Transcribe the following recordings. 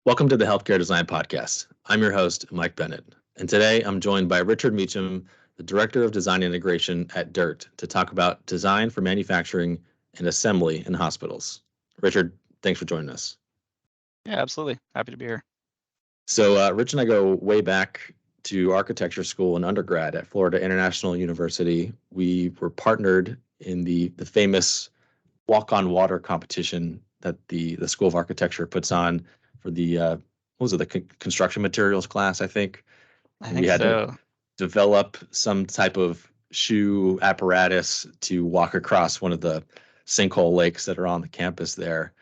Welcome to the Healthcare Design Podcast. I'm your host, Mike Bennett, and today I'm joined by Richard Meacham, the Director of Design Integration at DIRT, to talk about design for manufacturing and assembly in hospitals. Richard, thanks for joining us. Yeah, absolutely. Happy to be here. So Rich and I go way back to architecture school and undergrad at Florida International University. We were partnered in the famous Walk on Water competition that the School of Architecture puts on for the what was it, the construction materials class, I think. I And we think had to so. develop some type of shoe apparatus to walk across one of the sinkhole lakes that are on the campus there.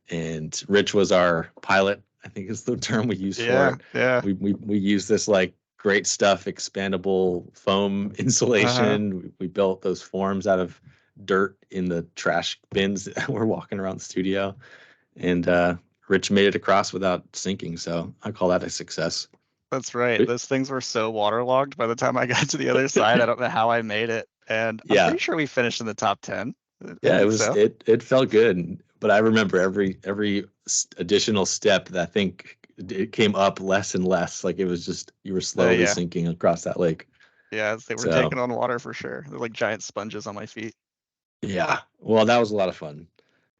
And Rich was our pilot, I think is the term we use for Yeah, it. yeah. We use this like great stuff, expandable foam Uh-huh. insulation. We built those forms out of dirt in the trash bins that we're walking around the studio. And Rich made it across without sinking. So I call that a success. That's right. Those things were so waterlogged by the time I got to the other side. I don't know how I made it. And I'm Yeah. pretty sure we finished in the top 10. I Yeah, think so. it felt good. But I remember every additional step that I think it came up less and less. Like it was just you were slowly Yeah. sinking across that lake. Yeah, they were So taking on water for sure. They're like giant sponges on my feet. yeah, well, that was a lot of fun.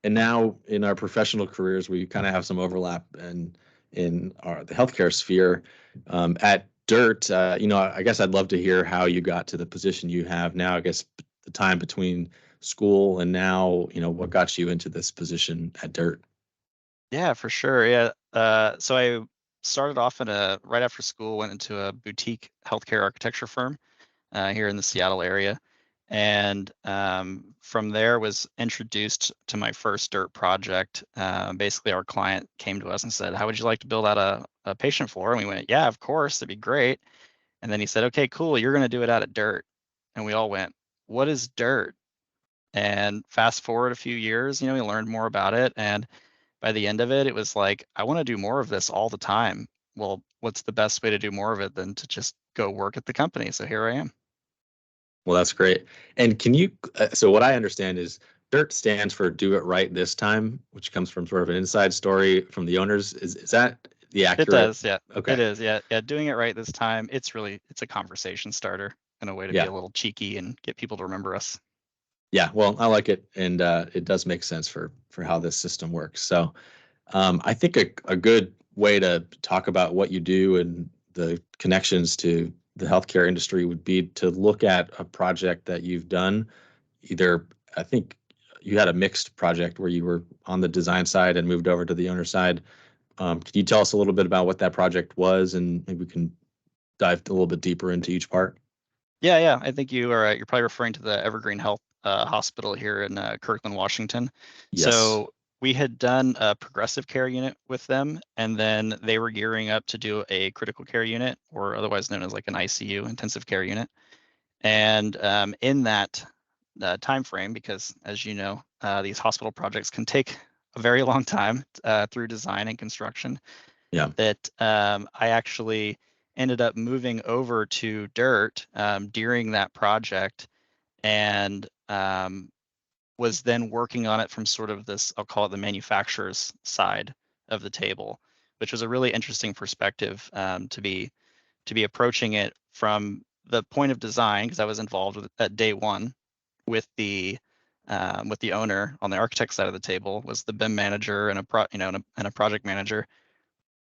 And now in our professional careers, we kind of have some overlap in the healthcare sphere. At Dirt, I guess I'd love to hear how you got to the position you have now. I guess the time between school and now, what got you into this position at Dirt? Yeah, for sure. Yeah. So I started off right after school, went into a boutique healthcare architecture firm here in the Seattle area. And from there was introduced to my first dirt project. Basically, our client came to us and said, "How would you like to build out a patient floor?" And we went, "Yeah, of course, that'd be great." And then he said, "Okay, cool, you're going to do it out at dirt." And we all went, "What is dirt?" And fast forward a few years, we learned more about it. And by the end of it, it was like, I want to do more of this all the time. Well, what's the best way to do more of it than to just go work at the company? So here I am. Well, that's great. And can you, so what I understand is DIRT stands for Do It Right This Time, which comes from sort of an inside story from the owners. Is that the It accurate? does, yeah. It Okay. is, yeah. Yeah, doing it right this time. It's a conversation starter and a way to be Yeah. a little cheeky and get people to remember us. Yeah. Well, I like it. And it does make sense for how this system works. So I think a good way to talk about what you do and the connections to the healthcare industry would be to look at a project that you've done. Either, I think you had a mixed project where you were on the design side and moved over to the owner side. Can you tell us a little bit about what that project was, and maybe we can dive a little bit deeper into each part? Yeah, yeah. I think you're probably referring to the Evergreen Health Hospital here in Kirkland, Washington. Yes. So we had done a progressive care unit with them, and then they were gearing up to do a critical care unit, or otherwise known as like an ICU, intensive care unit. And in that time frame, because as you know, these hospital projects can take a very long time through design and construction, Yeah. that I actually ended up moving over to Dirt during that project and was then working on it from sort of this, I'll call it the manufacturer's side of the table, which was a really interesting perspective to be approaching it from the point of design, because I was involved at day one with the owner on the architect side of the table, was the BIM manager and a project manager,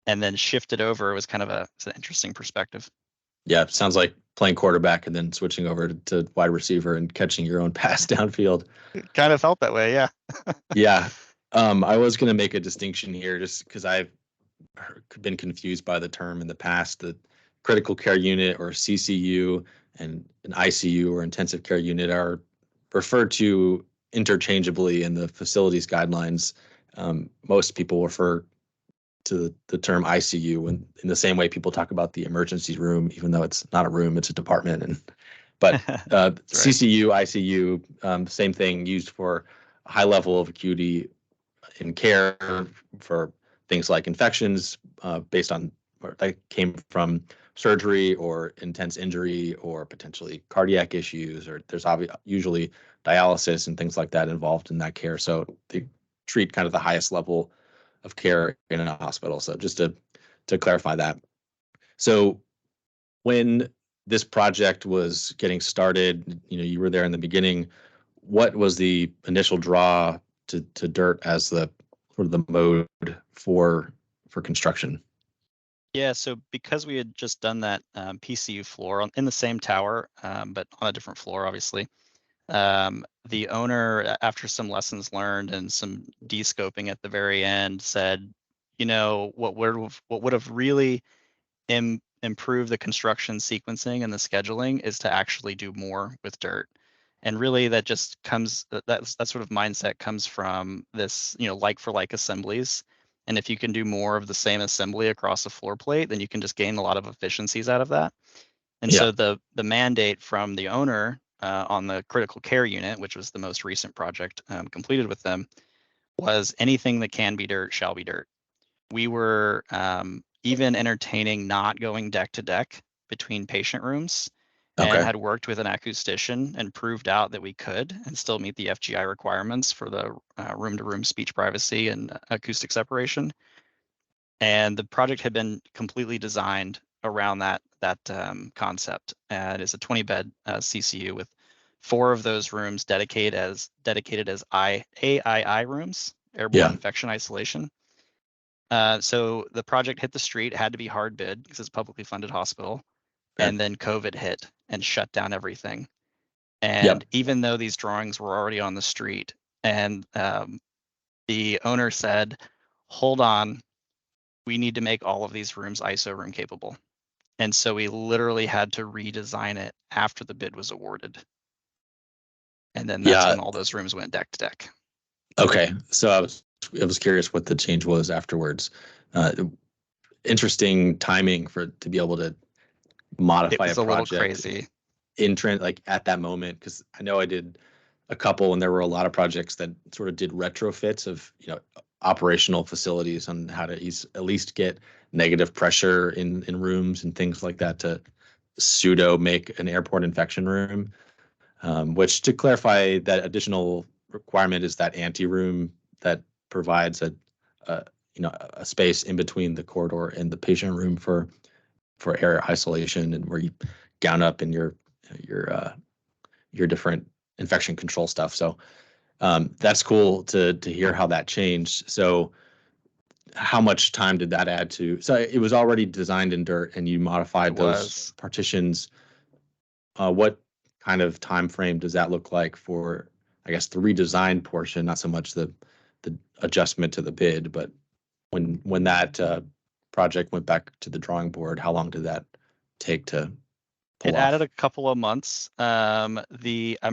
and then shifted over. It was kind of it's an interesting perspective. Yeah. Sounds like playing quarterback and then switching over to wide receiver and catching your own pass downfield. It kind of felt that way, yeah. Yeah. I was going to make a distinction here just because I've been confused by the term in the past. The critical care unit or CCU and an ICU or intensive care unit are referred to interchangeably in the facilities guidelines. Most people refer to the term ICU in the same way people talk about the emergency room, even though it's not a room, it's a department. But That's right. CCU, ICU, same thing, used for a high level of acuity in care for things like infections based on or that came from surgery or intense injury or potentially cardiac issues, or there's usually dialysis and things like that involved in that care. So they treat kind of the highest level of care in a hospital. So just to clarify that. So when this project was getting started, you were there in the beginning. What was the initial draw to dirt as the sort of the mode for construction? Yeah, so because we had just done that PCU floor in the same tower, but on a different floor, obviously, the owner, after some lessons learned and some de-scoping at the very end, said, what would have really improve the construction sequencing and the scheduling is to actually do more with dirt. And really that just comes, that sort of mindset comes from this, like for like assemblies. And if you can do more of the same assembly across a floor plate, then you can just gain a lot of efficiencies out of that. And Yeah. so the mandate from the owner on the critical care unit, which was the most recent project completed with them, was anything that can be dirt shall be dirt. We were even entertaining not going deck to deck between patient rooms, and Okay. had worked with an acoustician and proved out that we could and still meet the FGI requirements for the room-to-room speech privacy and acoustic separation. And the project had been completely designed around that concept. And it's a 20-bed CCU with 4 of those rooms dedicated as AII rooms, airborne Yeah. infection isolation. So the project hit the street, had to be hard bid because it's a publicly funded hospital. Okay. And then COVID hit and shut down everything. And Yep. even though these drawings were already on the street, and the owner said, hold on, we need to make all of these rooms ISO room capable. And so we literally had to redesign it after the bid was awarded. And then that's Yeah. when all those rooms went deck to deck. Okay. So I was curious what the change was afterwards. Uh, Interesting timing to be able to It modify a was a little project crazy. in trend like at that moment, because I know I did a couple and there were a lot of projects that sort of did retrofits of operational facilities on how to at least get negative pressure in rooms and things like that to pseudo make an airport infection room. Which, to clarify, that additional requirement is that anteroom that provides a a space in between the corridor and the patient room for air isolation, and where you gown up in your your different infection control stuff. So that's cool to hear how that changed. So how much time did that add to? So it was already designed in dirt, and you It modified those was. partitions. What kind of time frame does that look like for, I guess, the redesign portion? Not so much the adjustment to the bid, but when that project went back to the drawing board, how long did that take to pull It added off? a couple of months. I'm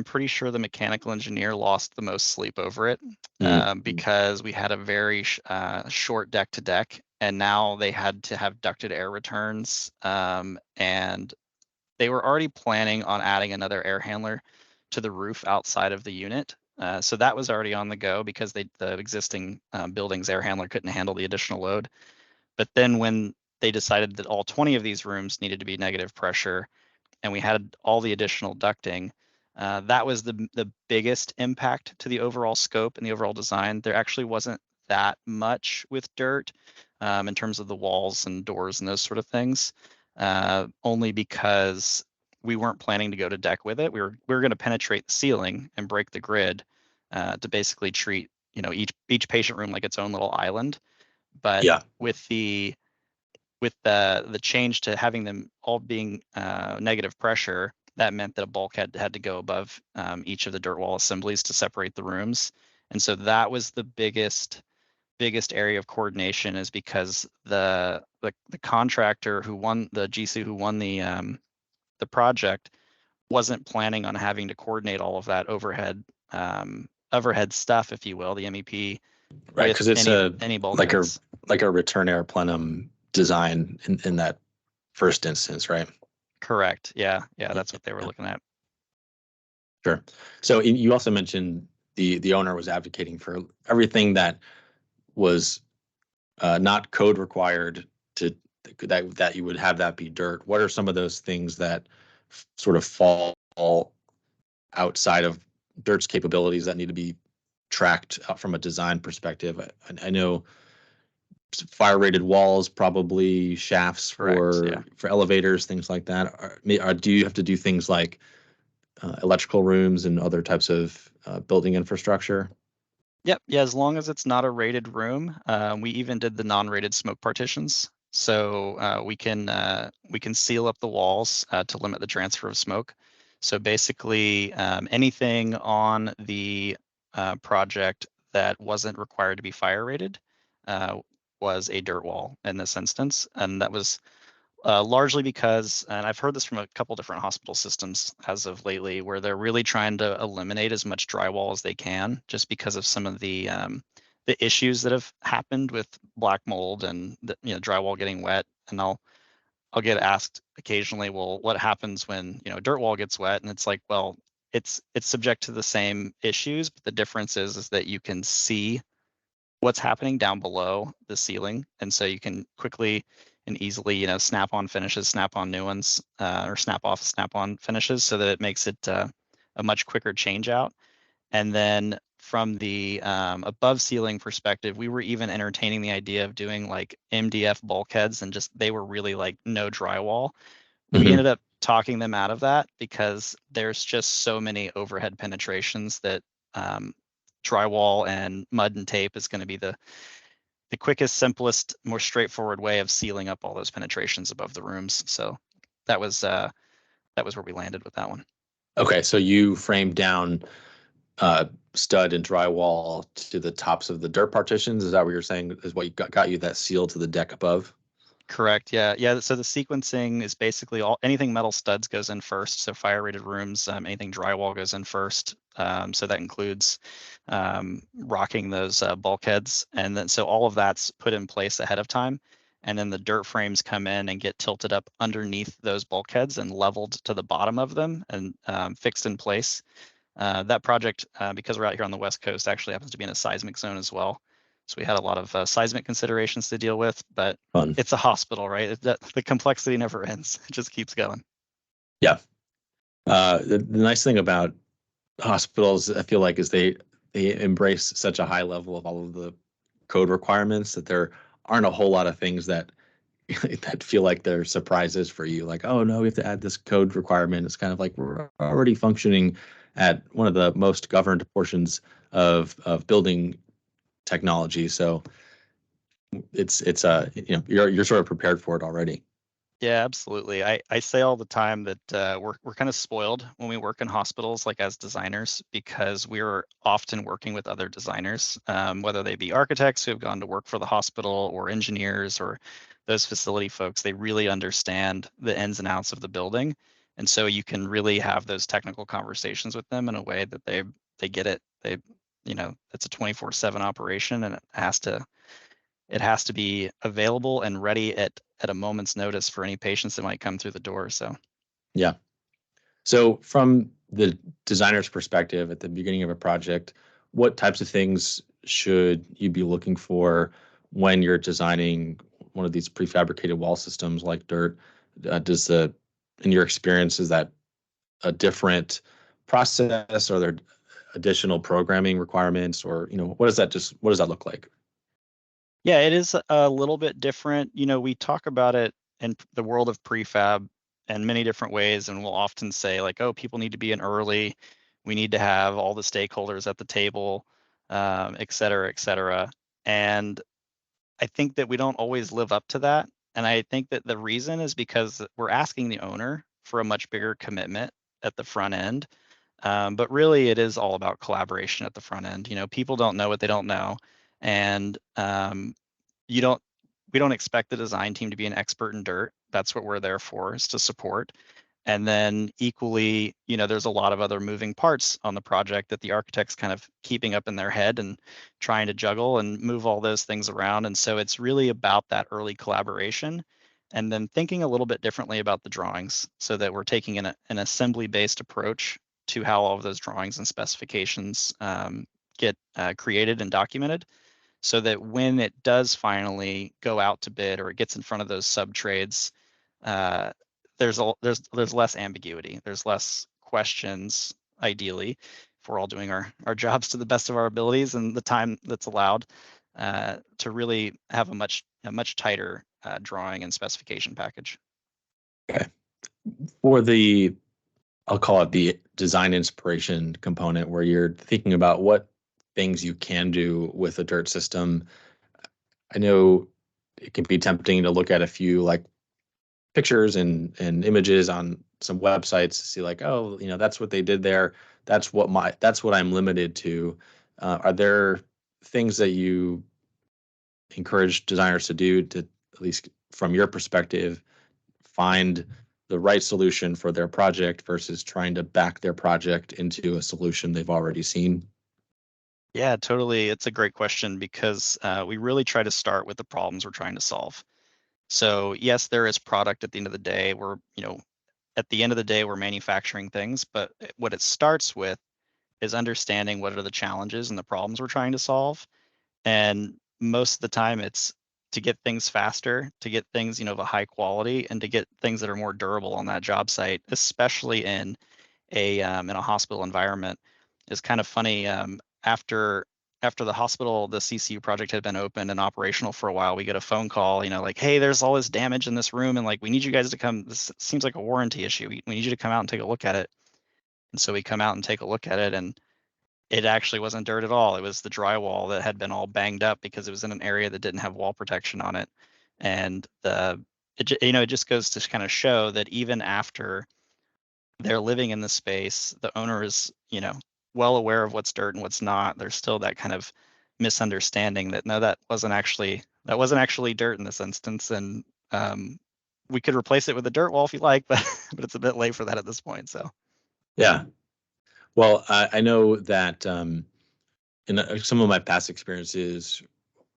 pretty sure the mechanical engineer lost the most sleep over it Mm. because we had a very short deck to deck, and now they had to have ducted air returns. And they were already planning on adding another air handler to the roof outside of the unit. So that was already on the go because the existing building's air handler couldn't handle the additional load. But then when they decided that all 20 of these rooms needed to be negative pressure, and we had all the additional ducting, that was the biggest impact to the overall scope and the overall design. There actually wasn't that much with dirt in terms of the walls and doors and those sort of things, only because we weren't planning to go to deck with it. We were going to penetrate the ceiling and break the grid to basically treat each patient room like its own little island. But Yeah. with the change to having them all being negative pressure, that meant that a bulkhead had to go above each of the dirt wall assemblies to separate the rooms. And so that was the biggest area of coordination, is because the contractor who won the GC who won the project wasn't planning on having to coordinate all of that overhead stuff, if you will, the MEP, Right, with because it's any like a bulkheads. like a return air plenum design in that first instance, right? Correct. Yeah, that's what they were Yeah, looking at. sure. So you also mentioned the owner was advocating for everything that was not code required to that you would have that be dirt. What are some of those things that sort of fall outside of dirt's capabilities that need to be tracked from a design perspective? I know fire rated walls, probably shafts Correct. Yeah. for elevators, things like that. Do you have to do things like electrical rooms and other types of building infrastructure? Yep. Yeah. As long as it's not a rated room, we even did the non-rated smoke partitions. So we can seal up the walls to limit the transfer of smoke. So basically, anything on the project that wasn't required to be fire rated was a dirt wall in this instance, and that was largely because, and I've heard this from a couple different hospital systems as of lately, where they're really trying to eliminate as much drywall as they can, just because of some of the issues that have happened with black mold and drywall getting wet. And I'll get asked occasionally, well, what happens when dirt wall gets wet? And it's like, well, it's subject to the same issues, but the difference is that you can see what's happening down below the ceiling, and so you can quickly and easily snap on finishes, snap on new ones, or snap off, snap on finishes, so that it makes it a much quicker change out. And then from the above ceiling perspective, we were even entertaining the idea of doing like MDF bulkheads, and just they were really like no drywall. We Hmm. ended up talking them out of that because there's just so many overhead penetrations that um, drywall and mud and tape is going to be the quickest, simplest, more straightforward way of sealing up all those penetrations above the rooms. So that was where we landed with that one. Okay, so you framed down uh, stud and drywall to the tops of the dirt partitions. Is that what you're saying? Is what you got you that seal to the deck above? Correct. Yeah. Yeah. So the sequencing is basically anything metal studs goes in first. So fire rated rooms, anything drywall goes in first. So that includes rocking those bulkheads. And then so all of that's put in place ahead of time. And then the dirt frames come in and get tilted up underneath those bulkheads and leveled to the bottom of them and fixed in place. That project, because we're out here on the West Coast, actually happens to be in a seismic zone as well. So we had a lot of seismic considerations to deal with, but Fun. it's a hospital, right? The complexity never ends. It just keeps going. Yeah. The nice thing about hospitals, I feel like, is they embrace such a high level of all of the code requirements that there aren't a whole lot of things that that feel like they're surprises for you. Like, oh no, we have to add this code requirement. It's kind of like we're already functioning at one of the most governed portions of building technology. So it's you're sort of prepared for it already. Yeah, absolutely. I say all the time that we're kind of spoiled when we work in hospitals, like as designers, because we're often working with other designers, whether they be architects who have gone to work for the hospital or engineers or those facility folks. They really understand the ins and outs of the building, and so you can really have those technical conversations with them in a way that they get it. It's a 24/7 operation, and it has to be available and ready at a moment's notice for any patients that might come through the door. So Yeah. So from the designer's perspective at the beginning of a project, what types of things should you be looking for when you're designing one of these prefabricated wall systems like dirt? In your experience, is that a different process? Are there additional programming requirements, or what does that look like? yeah, it is a little bit different. We talk about it in the world of prefab in many different ways, and we'll often say like, oh, people need to be in early. We need to have all the stakeholders at the table, et cetera, et cetera. And I think that we don't always live up to that. And I think that the reason is because we're asking the owner for a much bigger commitment at the front end. But really, it is all about collaboration at the front end. People don't know what they don't know. And you don't we don't expect the design team to be an expert in dirt. That's what we're there for, is to support. And then equally, there's a lot of other moving parts on the project that the architect's kind of keeping up in their head and trying to juggle and move all those things around. And so it's really about that early collaboration and then thinking a little bit differently about the drawings so that we're taking an assembly-based approach to how all of those drawings and specifications get created and documented, so that when it does finally go out to bid or it gets in front of those sub trades, uh, there's less ambiguity. There's less questions, ideally, if we're all doing our jobs to the best of our abilities and the time that's allowed. to really have a much tighter drawing and specification package. Okay. For the, I'll call it the design inspiration component, where you're thinking about what things you can do with a dirt system. I know it can be tempting to look at a few like pictures and images on some websites to see like, oh, that's what they did there. That's what I'm limited to. Are there things that you encourage designers to do to, at least from your perspective, find the right solution for their project versus trying to back their project into a solution they've already seen? Yeah, totally. It's a great question because we really try to start with the problems we're trying to solve. So yes, there is product at the end of the day. At the end of the day, we're manufacturing things, but what it starts with is understanding what are the challenges and the problems we're trying to solve. And most of the time it's to get things faster, to get things, of a high quality, and to get things that are more durable on that job site, especially in a hospital environment. Is kind of funny. After the hospital, the CCU project had been open and operational for a while, we get a phone call, like, hey, there's all this damage in this room, and like we need you guys to come. This seems like a warranty issue. We need you to come out and take a look at it. And so we come out and take a look at it, and it actually wasn't dirt at all. It was the drywall that had been all banged up because it was in an area that didn't have wall protection on it. And it just goes to kind of show that even after they're living in the space, the owner is, well aware of what's dirt and what's not. There's still that kind of misunderstanding that no, that wasn't actually dirt in this instance, and we could replace it with a dirt wall if you like, but it's a bit late for that at this point. So Yeah. Well, I know that in some of my past experiences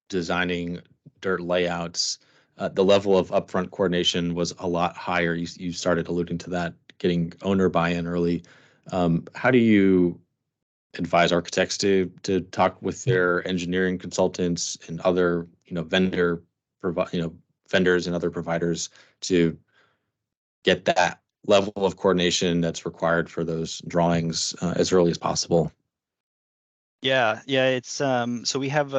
designing dirt layouts, the level of upfront coordination was a lot higher. You started alluding to that, getting owner buy-in early. How do you advise architects to talk with their engineering consultants and other vendors and other providers to get that level of coordination that's required for those drawings as early as possible? yeah, it's so we have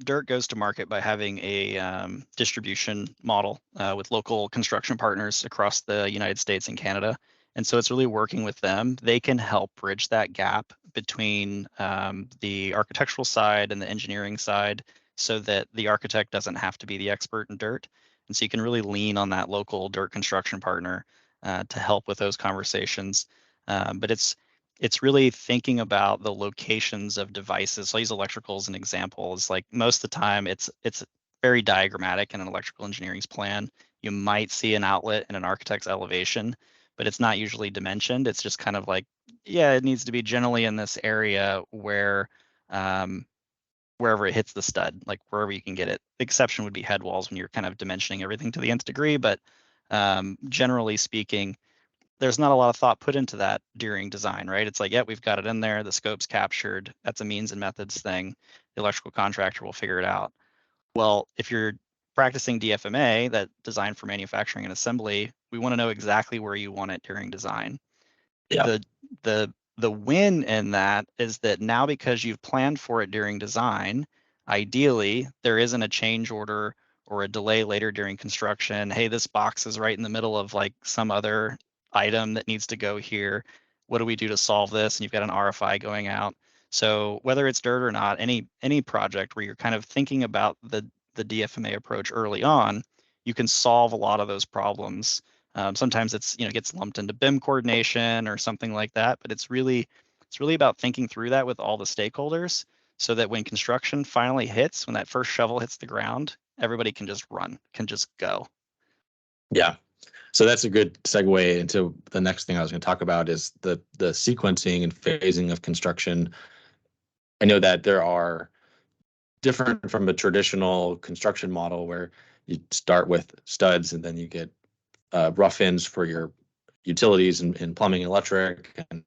Dirt goes to market by having a distribution model with local construction partners across the United States and Canada. And so it's really working with them. They can help bridge that gap between the architectural side and the engineering side so that the architect doesn't have to be the expert in dirt. And so you can really lean on that local dirt construction partner to help with those conversations. But it's really thinking about the locations of devices. So I use electrical as an example. It's like most of the time it's very diagrammatic in an electrical engineering's plan. You might see an outlet in an architect's elevation, but it's not usually dimensioned. It's just kind of like, yeah, it needs to be generally in this area wherever it hits the stud, like wherever you can get it. The exception would be head walls when you're kind of dimensioning everything to the nth degree, but generally speaking, there's not a lot of thought put into that during design, right? It's like, yeah, we've got it in there, the scope's captured, that's a means and methods thing. The electrical contractor will figure it out. Well, if you're practicing DFMA, that design for manufacturing and assembly, we want to know exactly where you want it during design. Yeah. The win in that is that now because you've planned for it during design, ideally there isn't a change order or a delay later during construction. Hey, this box is right in the middle of like some other item that needs to go here. What do we do to solve this? And you've got an RFI going out. So whether it's dirt or not, any project where you're kind of thinking about the DFMA approach early on, you can solve a lot of those problems. Sometimes it's gets lumped into BIM coordination or something like that, but it's really about thinking through that with all the stakeholders so that when construction finally hits, when that first shovel hits the ground, everybody can just run, can just go. Yeah. So that's a good segue into the next thing I was going to talk about is the sequencing and phasing of construction. I know that there are different from a traditional construction model where you start with studs and then you get rough ins for your utilities and plumbing and electric, and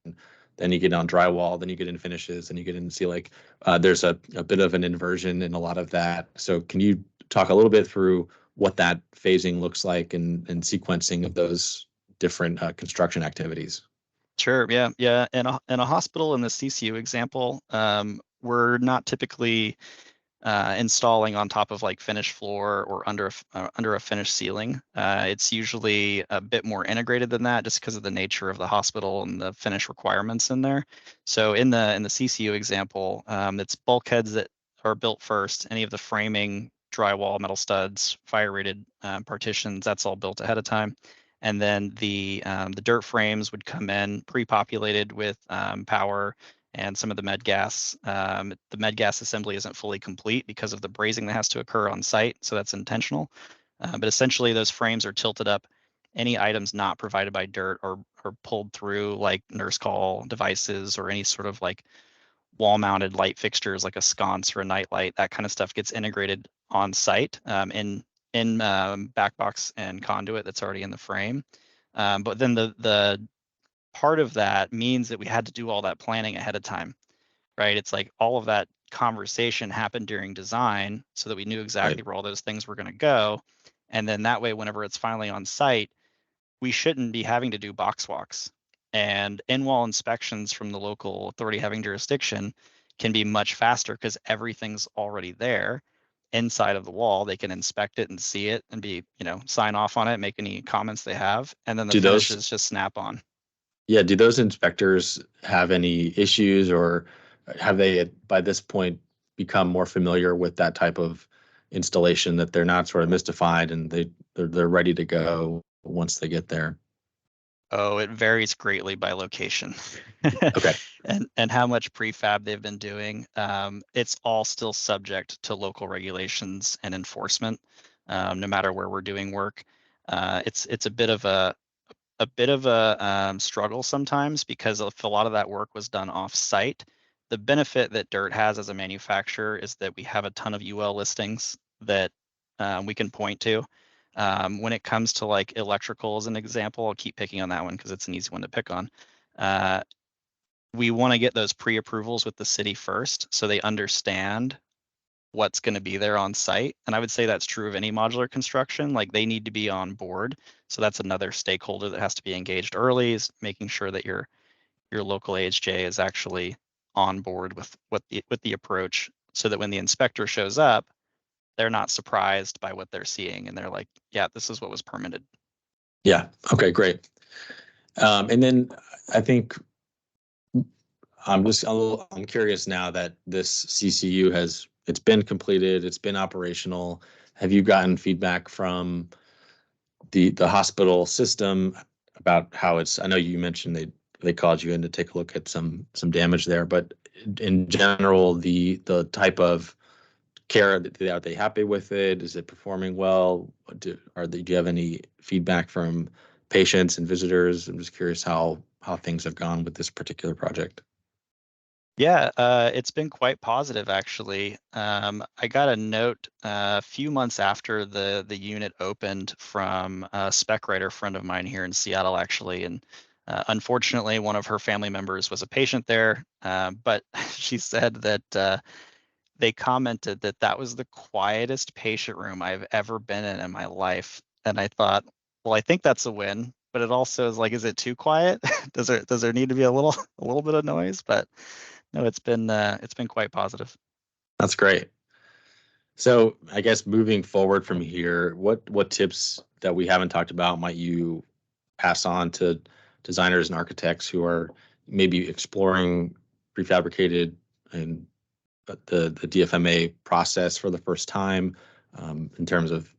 then you get on drywall, then you get in finishes, and you get in see like there's a bit of an inversion in a lot of that. So can you talk a little bit through what that phasing looks like and sequencing of those different construction activities? Sure, yeah. In a hospital in the CCU example, we're not typically installing on top of like finished floor or under a finished ceiling. It's usually a bit more integrated than that, just because of the nature of the hospital and the finish requirements in there. So in the CCU example, it's bulkheads that are built first. Any of the framing, drywall, metal studs, fire rated partitions, that's all built ahead of time. And then the dirt frames would come in pre-populated with power and some of the med gas. The med gas assembly isn't fully complete because of the brazing that has to occur on site, so that's intentional. But essentially, those frames are tilted up. Any items not provided by dirt or pulled through, like nurse call devices or any sort of like wall-mounted light fixtures, like a sconce or a night light, that kind of stuff gets integrated on site in back box and conduit that's already in the frame. But then the part of that means that we had to do all that planning ahead of time, right? It's like all of that conversation happened during design so that we knew Right. exactly where all those things were going to go. And then that way, whenever it's finally on site, we shouldn't be having to do box walks. And in-wall inspections from the local authority having jurisdiction can be much faster because everything's already there inside of the wall. They can inspect it and see it and sign off on it, make any comments they have, and then the Do those finishes just snap on. Yeah, do those inspectors have any issues, or have they by this point become more familiar with that type of installation that they're not sort of mystified and they're ready to go once they get there? Oh, it varies greatly by location Okay. and how much prefab they've been doing. It's all still subject to local regulations and enforcement, no matter where we're doing work. It's a bit of a struggle sometimes because if a lot of that work was done off site, the benefit that Dirt has as a manufacturer is that we have a ton of UL listings that we can point to. When it comes to like electrical as an example, I'll keep picking on that one because it's an easy one to pick on. Uh, we want to get those pre-approvals with the city first so they understand what's going to be there on site. And I would say that's true of any modular construction. Like they need to be on board. So that's another stakeholder that has to be engaged early, is making sure that your local AHJ is actually on board with the approach so that when the inspector shows up, they're not surprised by what they're seeing and they're like, yeah, this is what was permitted. Yeah. Okay, great. And then I think I'm curious now that this CCU it's been completed, it's been operational. Have you gotten feedback from the hospital system about how it's? I know you mentioned they called you in to take a look at some damage there, but in general, the type of care, are they happy with it? Is it performing well? Do you have any feedback from patients and visitors? I'm just curious how things have gone with this particular project. Yeah, it's been quite positive actually. I got a note a few months after the unit opened from a spec writer friend of mine here in Seattle actually, and unfortunately one of her family members was a patient there. But she said that they commented that that was the quietest patient room I've ever been in my life, and I thought, well, I think that's a win. But it also is like, is it too quiet? Does there need to be a little bit of noise? But no, it's been quite positive. That's great. So I guess moving forward from here, what tips that we haven't talked about might you pass on to designers and architects who are maybe exploring prefabricated and the DFMA process for the first time, in terms of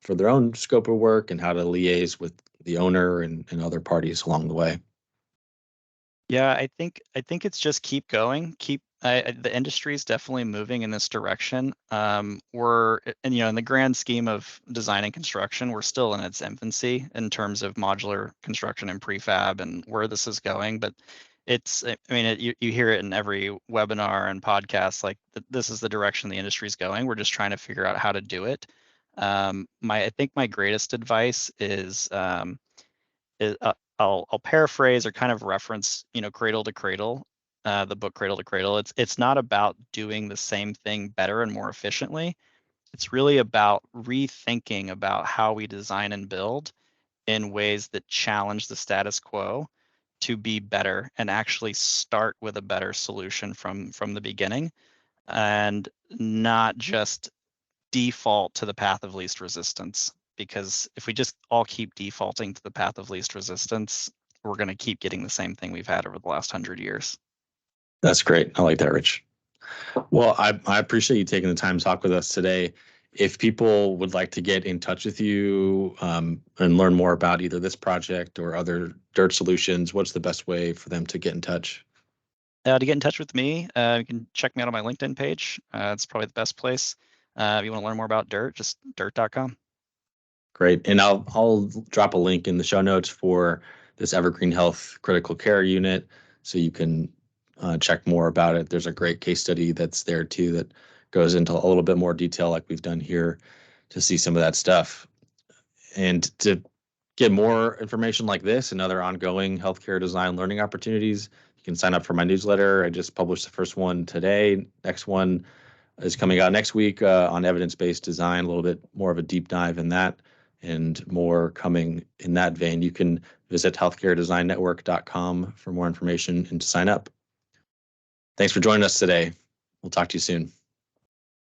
for their own scope of work and how to liaise with the owner and other parties along the way? Yeah, I think it's just keep going. The industry is definitely moving in this direction. And in the grand scheme of design and construction, we're still in its infancy in terms of modular construction and prefab and where this is going. But you hear it in every webinar and podcast, like this is the direction the industry is going. We're just trying to figure out how to do it. I think my greatest advice is I'll paraphrase or kind of reference, Cradle to Cradle, the book Cradle to Cradle. It's not about doing the same thing better and more efficiently. It's really about rethinking about how we design and build in ways that challenge the status quo to be better and actually start with a better solution from the beginning. and not just default to the path of least resistance. Because if we just all keep defaulting to the path of least resistance, we're going to keep getting the same thing we've had over the last 100 years. That's great. I like that, Rich. Well, I appreciate you taking the time to talk with us today. If people would like to get in touch with you and learn more about either this project or other dirt solutions, what's the best way for them to get in touch? To get in touch with me, you can check me out on my LinkedIn page. It's probably the best place. If you want to learn more about dirt, just dirt.com. Great. And I'll drop a link in the show notes for this Evergreen Health Critical Care Unit so you can check more about it. There's a great case study that's there too that goes into a little bit more detail like we've done here to see some of that stuff. And to get more information like this and other ongoing healthcare design learning opportunities, you can sign up for my newsletter. I just published the first one today. Next one is coming out next week on evidence-based design, a little bit more of a deep dive in that and more coming in that vein. You can visit healthcaredesignnetwork.com for more information and to sign up. Thanks for joining us today. We'll talk to you soon.